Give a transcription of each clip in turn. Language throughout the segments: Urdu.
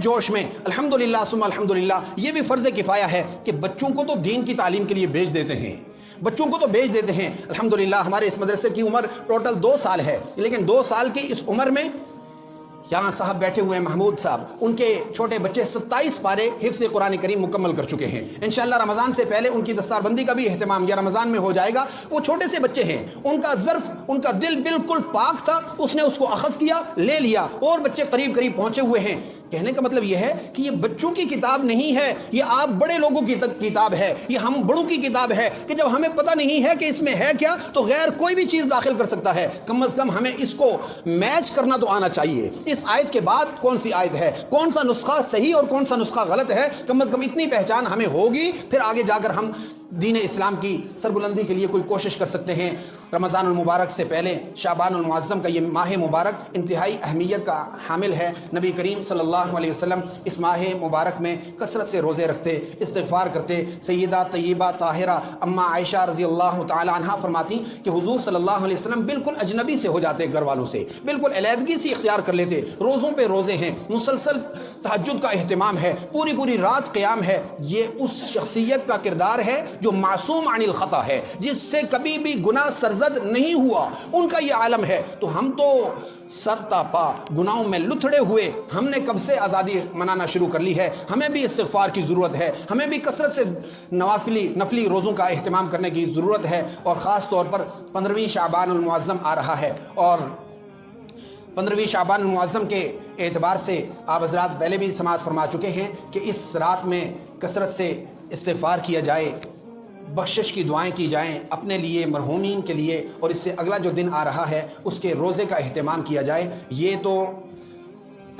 جوش میں الحمدللہ ثم الحمدللہ یہ بھی فرض کفایہ ہے کہ بچوں کو تو دین کی تعلیم کے لیے بھیج دیتے ہیں، بچوں کو تو بھیج دیتے ہیں۔ الحمدللہ ہمارے اس مدرسے کی عمر ٹوٹل 2 سال ہے، لیکن 2 سال کی اس عمر میں یہاں صاحب بیٹھے ہوئے ہیں محمود صاحب، ان کے چھوٹے بچے 27 پارے حفظ قرآن کریم مکمل کر چکے ہیں۔ انشاءاللہ رمضان سے پہلے ان کی دستار بندی کا بھی اہتمام یا رمضان میں ہو جائے گا۔ وہ چھوٹے سے بچے ہیں، ان کا ظرف، ان کا دل بالکل پاک تھا، اس نے اس کو اخذ کیا، لے لیا، اور بچے قریب قریب پہنچے ہوئے ہیں۔ کہنے کا مطلب یہ ہے کہ یہ بچوں کی کتاب نہیں ہے، یہ آپ بڑے لوگوں کی کتاب ہے، یہ ہم بڑوں کی کتاب ہے کہ جب ہمیں پتہ نہیں ہے کہ اس میں ہے کیا تو غیر کوئی بھی چیز داخل کر سکتا ہے۔ کم از کم ہمیں اس کو میچ کرنا تو آنا چاہیے، اس آیت کے بعد کون سی آیت ہے، کون سا نسخہ صحیح اور کون سا نسخہ غلط ہے، کم از کم اتنی پہچان ہمیں ہوگی، پھر آگے جا کر ہم دین اسلام کی سربلندی کے لیے کوئی کوشش کر سکتے ہیں۔ رمضان المبارک سے پہلے شعبان المعظم کا یہ ماہ مبارک انتہائی اہمیت کا حامل ہے۔ نبی کریم صلی اللہ علیہ وسلم اس ماہ مبارک میں کثرت سے روزے رکھتے، استغفار کرتے۔ سیدہ طیبہ طاہرہ اما عائشہ رضی اللہ تعالی عنہا فرماتی کہ حضور صلی اللہ علیہ وسلم بالکل اجنبی سے ہو جاتے، گھر والوں سے بالکل علیحدگی سے اختیار کر لیتے۔ روزوں پہ روزے ہیں، مسلسل تہجد کا اہتمام ہے، پوری پوری رات قیام ہے۔ یہ اس شخصیت کا کردار ہے جو معصوم عن الخطا ہے، جس سے کبھی بھی گناہ سرزد نہیں ہوا، ان کا یہ عالم ہے۔ تو ہم تو سر تا پا گناہوں میں لتھڑے ہوئے، ہم نے کب سے آزادی منانا شروع کر لی ہے۔ ہمیں بھی استغفار کی ضرورت ہے، ہمیں بھی کثرت سے نفلی روزوں کا اہتمام کرنے کی ضرورت ہے، اور خاص طور پر 15ویں شعبان المعظم آ رہا ہے، اور 15ویں شعبان المعظم کے اعتبار سے آپ حضرات پہلے بھی سماعت فرما چکے ہیں کہ اس رات میں کثرت سے استغفار کیا جائے، بخشش کی دعائیں کی جائیں اپنے لیے، مرحومین کے لیے، اور اس سے اگلا جو دن آ رہا ہے اس کے روزے کا اہتمام کیا جائے۔ یہ تو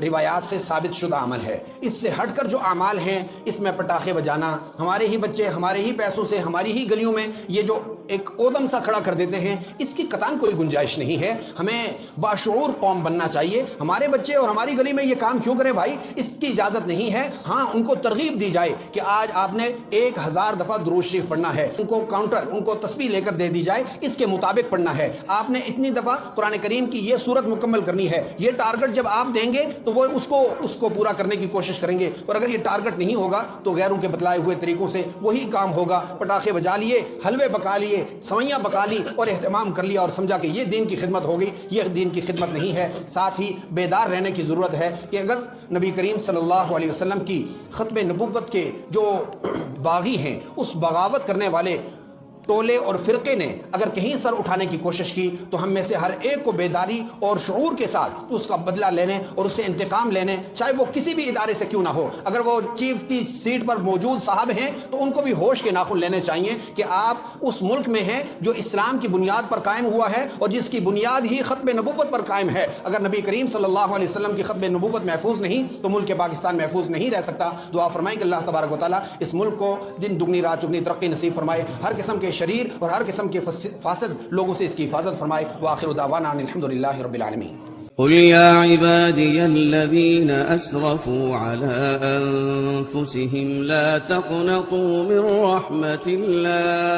روایات سے ثابت شدہ عمل ہے۔ اس سے ہٹ کر جو اعمال ہیں، اس میں پٹاخے بجانا، ہمارے ہی بچے ہمارے ہی پیسوں سے ہماری ہی گلیوں میں یہ جو ایک اودم سا کھڑا کر دیتے ہیں، اس کی قطعاً کوئی گنجائش نہیں ہے۔ ہمیں باشعور قوم بننا چاہیے۔ ہمارے بچے اور ہماری گلی میں یہ کام کیوں کریں بھائی؟ اس کی اجازت نہیں ہے۔ ہاں، ان کو ترغیب دی جائے کہ آج آپ نے 1000 دفعہ درود شریف پڑھنا ہے، ان کو کاؤنٹر، ان کو تسبیح لے کر دے دی جائے، اس کے مطابق پڑھنا ہے۔ آپ نے اتنی دفعہ قرآن کریم کی یہ سورت مکمل کرنی ہے۔ یہ ٹارگٹ جب آپ دیں گے تو وہ اس کو پورا کرنے کی کوشش کریں گے، اور اگر یہ ٹارگٹ نہیں ہوگا تو غیروں کے بتلائے ہوئے طریقوں سے وہی کام ہوگا۔ پٹاخے بجا لیے، حلوے پکا لیے، سوئیاں پکا لی اور اہتمام کر لیا، اور سمجھا کہ یہ دین کی خدمت ہوگی۔ یہ دین کی خدمت نہیں ہے۔ ساتھ ہی بیدار رہنے کی ضرورت ہے کہ اگر نبی کریم صلی اللہ علیہ وسلم کی ختم نبوت کے جو باغی ہیں، اس بغاوت کرنے والے ٹولے اور فرقے نے اگر کہیں سر اٹھانے کی کوشش کی تو ہم میں سے ہر ایک کو بیداری اور شعور کے ساتھ اس کا بدلہ لینے اور اس سے انتقام لینے، چاہے وہ کسی بھی ادارے سے کیوں نہ ہو۔ اگر وہ چیف کی سیٹ پر موجود صاحب ہیں تو ان کو بھی ہوش کے ناخن لینے چاہیے کہ آپ اس ملک میں ہیں جو اسلام کی بنیاد پر قائم ہوا ہے اور جس کی بنیاد ہی ختم نبوت پر قائم ہے۔ اگر نبی کریم صلی اللہ علیہ وسلم کی ختم نبوت محفوظ نہیں تو ملک پاکستان محفوظ نہیں رہ سکتا۔ دعا فرمائیں کہ اللہ تبارک و تعالیٰ اس ملک کو دن دگنی رات چگنی ترقی نصیب فرمائے، ہر قسم کے شریر اور ہر قسم کے فاسد لوگوں سے اس کی حفاظت فرمائے۔ وآخر دعوانا ان الحمدللہ رب العالمین۔ قل يا عبادي الذين أسرفوا على أنفسهم لا تقنطوا من رحمة الله